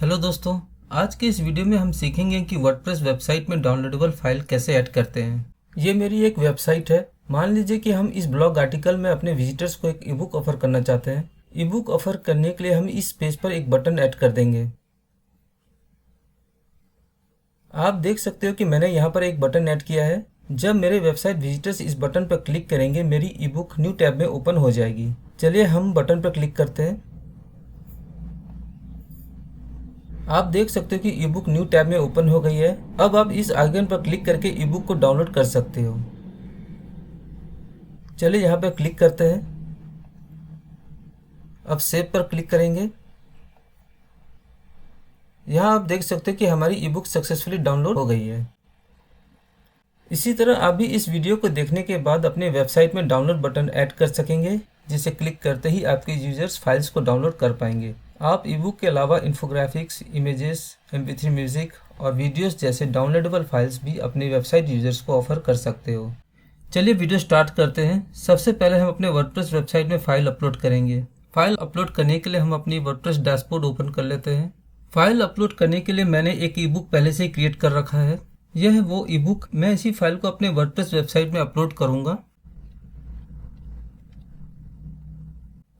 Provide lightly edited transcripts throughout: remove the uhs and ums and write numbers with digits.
Hello दोस्तों। आज के इस वीडियो में हम सीखेंगे कि वर्डप्रेस वेबसाइट में डाउनलोडेबल फाइल कैसे ऐड करते हैं। ये मेरी एक वेबसाइट है। मान लीजिए कि हम इस ब्लॉग आर्टिकल में अपने विजिटर्स को एक ईबुक ऑफर करना चाहते हैं। ईबुक ऑफर करने के लिए हम इस पेज पर एक बटन ऐड कर देंगे। आप देख सकते हो कि मैंने यहाँ पर एक बटन ऐड किया है। जब मेरे वेबसाइट विजिटर्स इस बटन पर क्लिक करेंगे मेरी ईबुक न्यू टैब में ओपन हो जाएगी। चलिए हम बटन पर क्लिक करते हैं। आप देख सकते हो कि ईबुक न्यू टैब में ओपन हो गई है। अब आप इस आइकन पर क्लिक करके ईबुक को डाउनलोड कर सकते हो। चलिए यहाँ पर क्लिक करते हैं। अब सेव पर क्लिक करेंगे। यहाँ आप देख सकते हो कि हमारी ईबुक सक्सेसफुली डाउनलोड हो गई है। इसी तरह आप भी इस वीडियो को देखने के बाद अपने वेबसाइट में डाउनलोड बटन ऐड कर सकेंगे, जिसे क्लिक करते ही आपके यूजर्स फाइल्स को डाउनलोड कर पाएंगे। आप ईबुक के अलावा इन्फोग्राफिक्स, इमेजेस, MP3 म्यूजिक और वीडियोस जैसे डाउनलोडेबल फाइल्स भी अपने वेबसाइट यूजर्स को ऑफर कर सकते हो। चलिए वीडियो स्टार्ट करते हैं। सबसे पहले हम अपने वर्डप्रेस वेबसाइट में फाइल अपलोड करेंगे। फाइल अपलोड करने के लिए हम अपनी वर्डप्रेस डैशबोर्ड ओपन कर लेते हैं। फाइल अपलोड करने के लिए मैंने एक ईबुक पहले से ही क्रिएट कर रखा है। यह है वो ईबुक। मैं इसी फाइल को अपने वर्डप्रेस वेबसाइट में अपलोड करूंगा।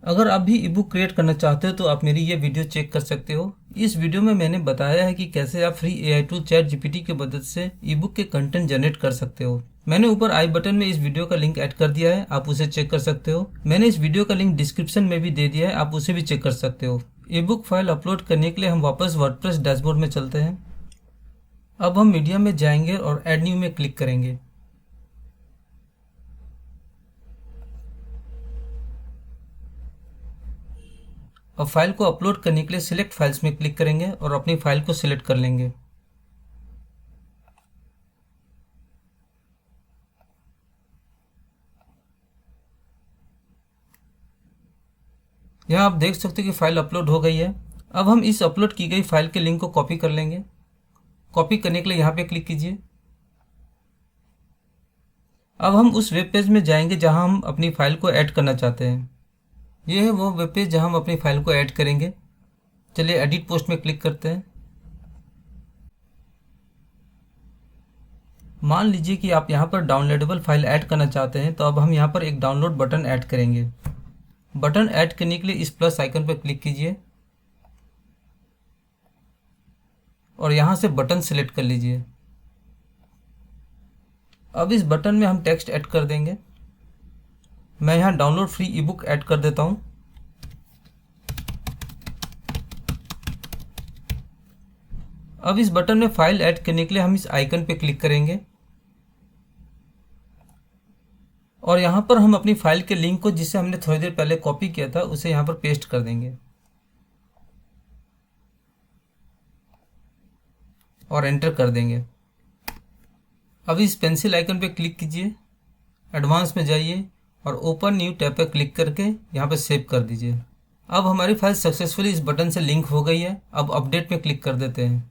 अगर आप भी ईबुक क्रिएट करना चाहते हो तो आप मेरी ये वीडियो चेक कर सकते हो। इस वीडियो में मैंने बताया है कि कैसे आप फ्री AI टूल ChatGPT की मदद से ईबुक के कंटेंट जनरेट कर सकते हो। मैंने ऊपर आई बटन में इस वीडियो का लिंक ऐड कर दिया है, आप उसे चेक कर सकते हो। मैंने इस वीडियो का लिंक डिस्क्रिप्शन में भी दे दिया है, आप उसे भी चेक कर सकते हो। ईबुक फाइल अपलोड करने के लिए हम वापस वर्डप्रेस डैशबोर्ड में चलते हैं। अब हम मीडिया में जाएंगे और ऐड न्यू में क्लिक करेंगे। अब फाइल को अपलोड करने के लिए सिलेक्ट फाइल्स में क्लिक करेंगे और अपनी फाइल को सिलेक्ट कर लेंगे। यहाँ आप देख सकते हो कि फाइल अपलोड हो गई है। अब हम इस अपलोड की गई फाइल के लिंक को कॉपी कर लेंगे। कॉपी करने के लिए यहाँ पे क्लिक कीजिए। अब हम उस वेब पेज में जाएंगे जहाँ हम अपनी फाइल को ऐड करना चाहते हैं। यह है वो वेब पेज जहाँ हम अपनी फाइल को ऐड करेंगे। चलिए एडिट पोस्ट में क्लिक करते हैं। मान लीजिए कि आप यहाँ पर डाउनलोडेबल फाइल ऐड करना चाहते हैं, तो अब हम यहाँ पर एक डाउनलोड बटन ऐड करेंगे। बटन ऐड करने के लिए इस प्लस आइकन पर क्लिक कीजिए और यहाँ से बटन सेलेक्ट कर लीजिए। अब इस बटन में हम टेक्स्ट ऐड कर देंगे। मैं यहाँ डाउनलोड फ्री ईबुक ऐड कर देता हूँ। अब इस बटन में फाइल ऐड करने के लिए हम इस आइकन पे क्लिक करेंगे और यहाँ पर हम अपनी फाइल के लिंक को, जिसे हमने थोड़ी देर पहले कॉपी किया था, उसे यहाँ पर पेस्ट कर देंगे और एंटर कर देंगे। अब इस पेंसिल आइकन पे क्लिक कीजिए, एडवांस में जाइए और ओपन न्यू टैब पर क्लिक करके यहाँ पर सेव कर दीजिए। अब हमारी फाइल सक्सेसफुली इस बटन से लिंक हो गई है। अब अपडेट में क्लिक कर देते हैं।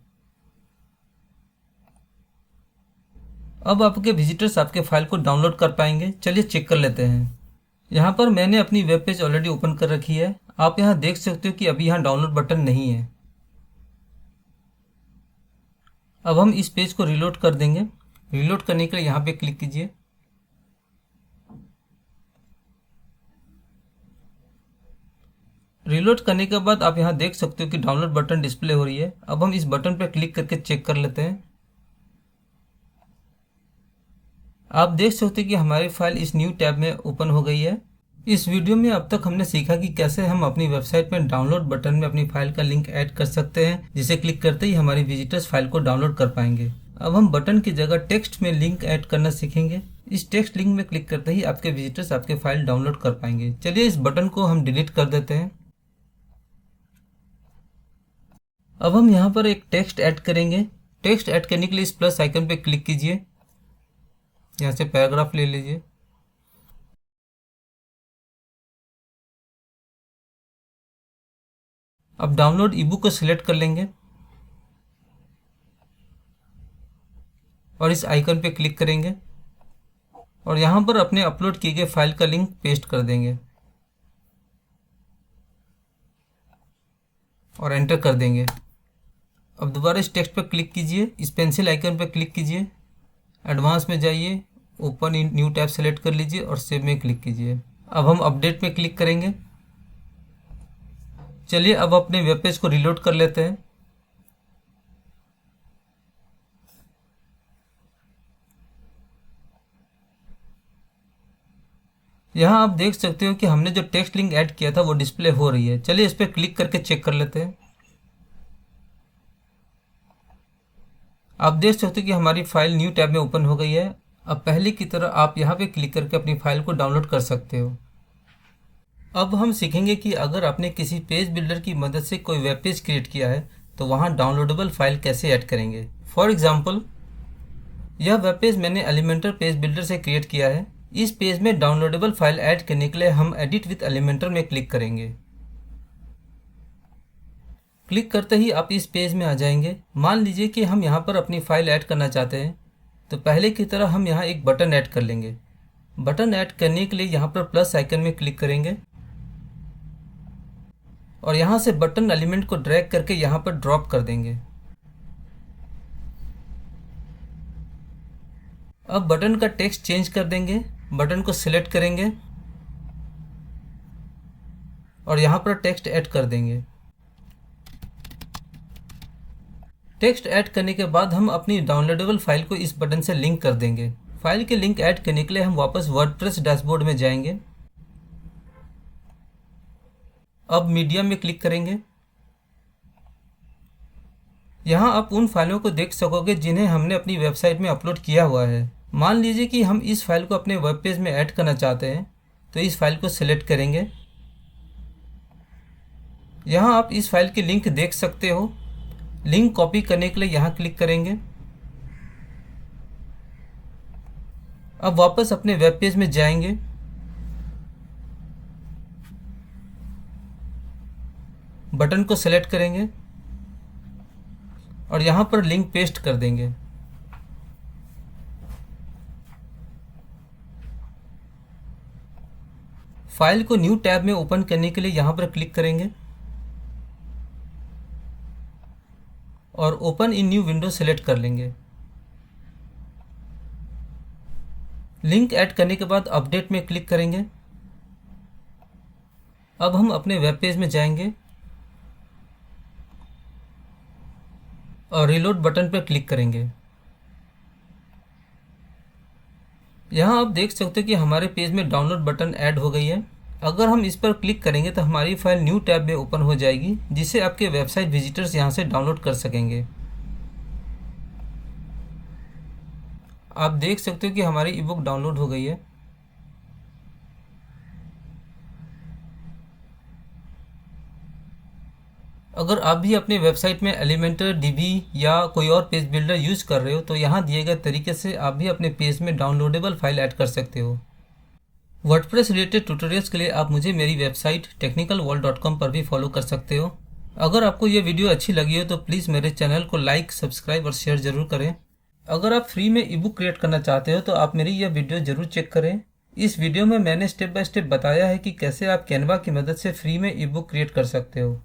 अब आपके विजिटर्स आपके फाइल को डाउनलोड कर पाएंगे। चलिए चेक कर लेते हैं। यहाँ पर मैंने अपनी वेब पेज ऑलरेडी ओपन कर रखी है। आप यहाँ देख सकते हो कि अभी यहाँ डाउनलोड बटन नहीं है। अब हम इस पेज को रीलोड कर देंगे। रीलोड करने के लिए यहाँ पे क्लिक कीजिए। रीलोड करने के बाद आप यहाँ देख सकते हो कि डाउनलोड बटन डिस्प्ले हो रही है। अब हम इस बटन पर क्लिक करके चेक कर लेते हैं। आप देख सकते हैं कि हमारी फाइल इस न्यू टैब में ओपन हो गई है। इस वीडियो में अब तक हमने सीखा कि कैसे हम अपनी वेबसाइट में डाउनलोड बटन में अपनी फाइल का लिंक ऐड कर सकते हैं, जिसे क्लिक करते ही हमारी विजिटर्स फाइल को डाउनलोड कर पाएंगे। अब हम बटन की जगह टेक्स्ट में लिंक ऐड करना सीखेंगे। इस टेक्स्ट लिंक में क्लिक करते ही आपके विजिटर्स आपके फाइल डाउनलोड कर पाएंगे। चलिए इस बटन को हम डिलीट कर देते हैं। अब हम यहाँ पर एक टेक्स्ट ऐड करेंगे। टेक्स्ट ऐड करने के लिए इस प्लस आइकन पे क्लिक कीजिए। यहाँ से पैराग्राफ ले लीजिए। अब डाउनलोड ईबुक को सिलेक्ट कर लेंगे और इस आइकन पे क्लिक करेंगे और यहाँ पर अपने अपलोड किए गए फाइल का लिंक पेस्ट कर देंगे और एंटर कर देंगे। अब दोबारा इस टेक्स्ट पर क्लिक कीजिए, इस पेंसिल आइकन पर क्लिक कीजिए, एडवांस में जाइए, open in new tab select कर लीजिए और सेव में क्लिक कीजिए। अब हम अपडेट में क्लिक करेंगे। चलिए अब अपने वेब पेज को रिलोड कर लेते हैं। यहाँ आप देख सकते हो कि हमने जो टेक्स्ट लिंक ऐड किया था वो डिस्प्ले हो रही है। चलिए इस पर क्लिक करके चेक कर लेते हैं। आप देख सकते हो कि हमारी फाइल न्यू टैब में ओपन हो गई है। अब पहले की तरह आप यहाँ पे क्लिक करके अपनी फाइल को डाउनलोड कर सकते हो। अब हम सीखेंगे कि अगर आपने किसी पेज बिल्डर की मदद से कोई वेब पेज क्रिएट किया है तो वहाँ डाउनलोडेबल फाइल कैसे ऐड करेंगे। फॉर एग्जाम्पल, यह वेब पेज मैंने एलिमेंटर पेज बिल्डर से क्रिएट किया है। इस पेज में डाउनलोडेबल फाइल ऐड करने के लिए हम एडिट विद एलिमेंटर में क्लिक करेंगे। क्लिक करते ही आप इस पेज में आ जाएंगे। मान लीजिए कि हम यहाँ पर अपनी फाइल ऐड करना चाहते हैं, तो पहले की तरह हम यहाँ एक बटन ऐड कर लेंगे। बटन ऐड करने के लिए यहाँ पर प्लस आइकन में क्लिक करेंगे और यहाँ से बटन एलिमेंट को ड्रैग करके यहाँ पर ड्रॉप कर देंगे। अब बटन का टेक्स्ट चेंज कर देंगे। बटन को सिलेक्ट करेंगे और यहाँ पर टेक्स्ट ऐड कर देंगे। टेक्स्ट ऐड करने के बाद हम अपनी डाउनलोडेबल फाइल को इस बटन से लिंक कर देंगे। फाइल के लिंक ऐड करने के लिए हम वापस वर्डप्रेस डैशबोर्ड में जाएंगे। अब मीडियम में क्लिक करेंगे। यहाँ आप उन फाइलों को देख सकोगे जिन्हें हमने अपनी वेबसाइट में अपलोड किया हुआ है। मान लीजिए कि हम इस फाइल को अपने वेब पेज में ऐड करना चाहते हैं, तो इस फाइल को सिलेक्ट करेंगे। यहाँ आप इस फाइल की लिंक देख सकते हो। लिंक कॉपी करने के लिए यहाँ क्लिक करेंगे। अब वापस अपने वेब पेज में जाएंगे। बटन को सेलेक्ट करेंगे और यहाँ पर लिंक पेस्ट कर देंगे। फाइल को न्यू टैब में ओपन करने के लिए यहाँ पर क्लिक करेंगे और open in new window select कर लेंगे। लिंक ऐड करने के बाद अपडेट में क्लिक करेंगे। अब हम अपने वेब पेज में जाएंगे और रिलोड बटन पर क्लिक करेंगे। यहाँ आप देख सकते हो कि हमारे पेज में डाउनलोड बटन ऐड हो गई है। अगर हम इस पर क्लिक करेंगे तो हमारी फाइल न्यू टैब में ओपन हो जाएगी, जिसे आपके वेबसाइट विजिटर्स यहाँ से डाउनलोड कर सकेंगे। आप देख सकते हो कि हमारी ई बुक डाउनलोड हो गई है। अगर आप भी अपने वेबसाइट में एलिमेंटर, डीबी या कोई और पेज बिल्डर यूज कर रहे हो तो यहाँ दिए गए तरीके से आप भी अपने पेज में डाउनलोडेबल फाइल ऐड कर सकते हो। वर्डप्रेस रिलेटेड ट्यूटोरियल्स के लिए आप मुझे मेरी वेबसाइट technicalworld.com पर भी फॉलो कर सकते हो। अगर आपको ये वीडियो अच्छी लगी हो तो प्लीज़ मेरे चैनल को लाइक, सब्सक्राइब और शेयर ज़रूर करें। अगर आप फ्री में ई बुक क्रिएट करना चाहते हो तो आप मेरी यह वीडियो ज़रूर चेक करें। इस वीडियो में मैंने स्टेप बाय स्टेप बताया है कि कैसे आप कैनवा की मदद से फ्री में ई बुक क्रिएट कर सकते हो।